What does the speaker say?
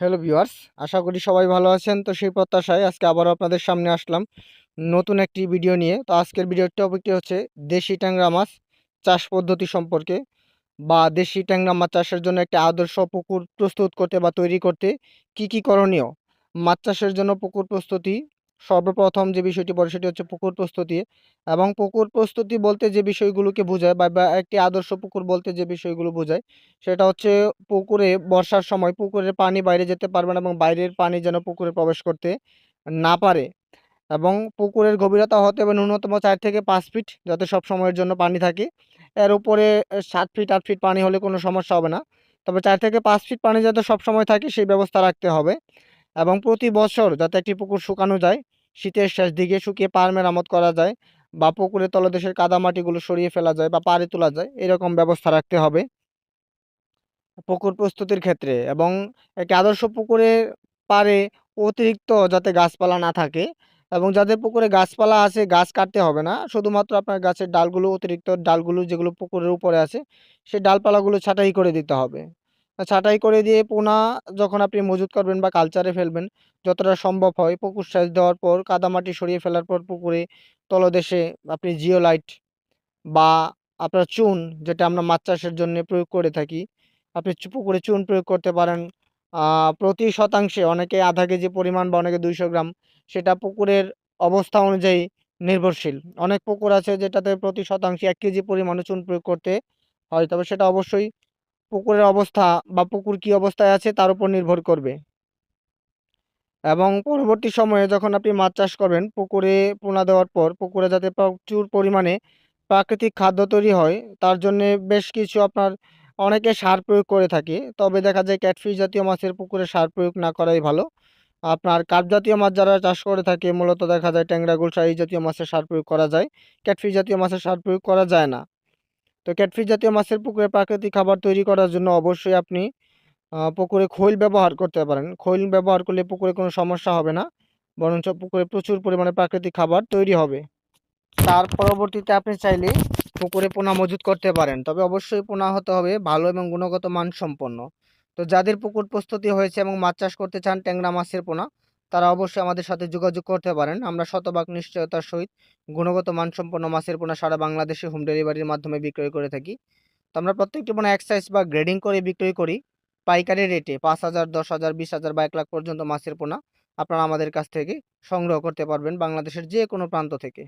Hello viewers, আশা করি সবাই ভালো আছেন। তো সেই প্রত্যাশায় আজকে আবারও আপনাদের সামনে আসলাম নতুন একটি ভিডিও নিয়ে। তো আজকের ভিডিওর টপিকটি হচ্ছে দেশি ট্যাংরা মাছ চাষ পদ্ধতি সম্পর্কে, বা দেশি ট্যাংরা মাছ চাষের জন্য একটা আদর্শ পুকুর প্রস্তুত করতে বা তৈরি করতে কি করণীয়। মাছ চাষের জন্য পুকুর প্রস্তুতি, সর্বপ্রথম যে বিষয়টি পড়ে সেটি হচ্ছে পুকুর প্রস্তুতি। এবং পুকুর প্রস্তুতি বলতে যে বিষয়গুলোকে বোঝায় বা একটি আদর্শ পুকুর বলতে যে বিষয়গুলো বোঝায় সেটা হচ্ছে পুকুরে বর্ষার সময় পুকুরের পানি বাইরে যেতে পারবে না, এবং বাইরের পানি যেন পুকুরে প্রবেশ করতে না পারে। এবং পুকুরের গভীরতা হতে হবে ন্যূনতম 4 থেকে 5 ফিট, যাতে সব সময়ের জন্য পানি থাকে। এর উপরে 7 ফিট 8 ফিট পানি হলে কোনো সমস্যা হবে না। তবে 4 থেকে 5 ফিট পানি যাতে সবসময় থাকে সেই ব্যবস্থা রাখতে হবে। এবং প্রতি বছর যাতে একটি পুকুর শুকানো যায়, শীতের শেষ দিকে শুকিয়ে পাড় মেরামত করা যায়, বা পুকুরের তলদেশের কাদামাটিগুলো সরিয়ে ফেলা যায় বা পাড়ে তোলা যায়, এরকম ব্যবস্থা রাখতে হবে পুকুর প্রস্তুতির ক্ষেত্রে। এবং একটি আদর্শ পুকুরের পাড়ে অতিরিক্ত যাতে গাছপালা না থাকে, এবং যাদের পুকুরে গাছপালা আছে গাছ কাটতে হবে না, শুধুমাত্র আপনার গাছের ডালগুলো, অতিরিক্ত ডালগুলো যেগুলো পুকুরের উপরে আছে সেই ডালপালাগুলো ছাঁটাই করে দিতে হবে। ছাঁটাই করে দিয়ে পোনা যখন আপনি মজুত করবেন বা কালচারে ফেলবেন, যতটা সম্ভব হয় পুকুর সেচ দেওয়ার পর কাদামাটি সরিয়ে ফেলার পর পুকুরে তলদেশে আপনি জিওলাইট বা আপনার চুন, যেটা আমরা মাছ চাষের জন্য প্রয়োগ করে থাকি, আপনি পুকুরে চুন প্রয়োগ করতে পারেন। প্রতি শতাংশে অনেকে আধা কেজি পরিমাণ বা অনেকে 200 গ্রাম, সেটা পুকুরের অবস্থা অনুযায়ী নির্ভরশীল। অনেক পুকুর আছে যেটাতে প্রতি শতাংশে 1 কেজি পরিমাণে চুন প্রয়োগ করতে হয়, তবে সেটা অবশ্যই পুকুরের অবস্থা বা পুকুর কি অবস্থায় আছে তার উপর নির্ভর করবে। এবং পরবর্তী সময়ে যখন আপনি মাছ চাষ করবেন, পুকুরে পোনা দেওয়ার পর পুকুরে যাতে প্রচুর পরিমাণে প্রাকৃতিক খাদ্য তৈরি হয়, তার জন্যে বেশ কিছু আপনার অনেকে সার প্রয়োগ করে থাকে। তবে দেখা যায় ক্যাটফিশ জাতীয় মাছের পুকুরে সার প্রয়োগ না করাই ভালো। আপনার কার্প জাতীয় মাছ যারা চাষ করে থাকে, মূলত দেখা যায় ট্যাংরা, গুলশা এই জাতীয় মাছের সার প্রয়োগ করা যায়। ক্যাটফিশ জাতীয় মাছের সার প্রয়োগ করা যায় না। তো ক্যাটফিশ জাতীয় মাছের পুকুরে প্রাকৃতিক খাবার তৈরি করার জন্য অবশ্যই আপনি পুকুরে খৈল ব্যবহার করতে পারেন। খৈল ব্যবহার করলে পুকুরে কোনো সমস্যা হবে না। বরঞ্চ পুকুরে প্রচুর পরিমাণে প্রাকৃতিক খাবার তৈরি হবে। তার পরবর্তীতে আপনি চাইলে পুকুরে পোনা মজুত করতে পারেন। তবে অবশ্যই পোনা হতে হবে ভালো এবং গুণগত মানসম্পন্ন। তো যাদের পুকুর প্রস্তুতি হয়েছে এবং মাছ চাষ করতে চান ট্যাংরা মাছের পোনা, তারা অবশ্যই আমাদের সাথে যোগাযোগ করতে পারেন। আমরা শতভাগ নিশ্চয়তার সহিত গুণগত মানসম্পন্ন মাছের পোনা সারা বাংলাদেশে হোম ডেলিভারির মাধ্যমে বিক্রয় করে থাকি। তো আমরা প্রত্যেকটি পোনা এক সাইজ বা গ্রেডিং করে বিক্রয় করি পাইকারি রেটে। 5,000, 10,000, 20,000 বা 1 লাখ পর্যন্ত মাছের পোনা আপনারা আমাদের কাছ থেকে সংগ্রহ করতে পারবেন বাংলাদেশের যে কোনো প্রান্ত থেকে।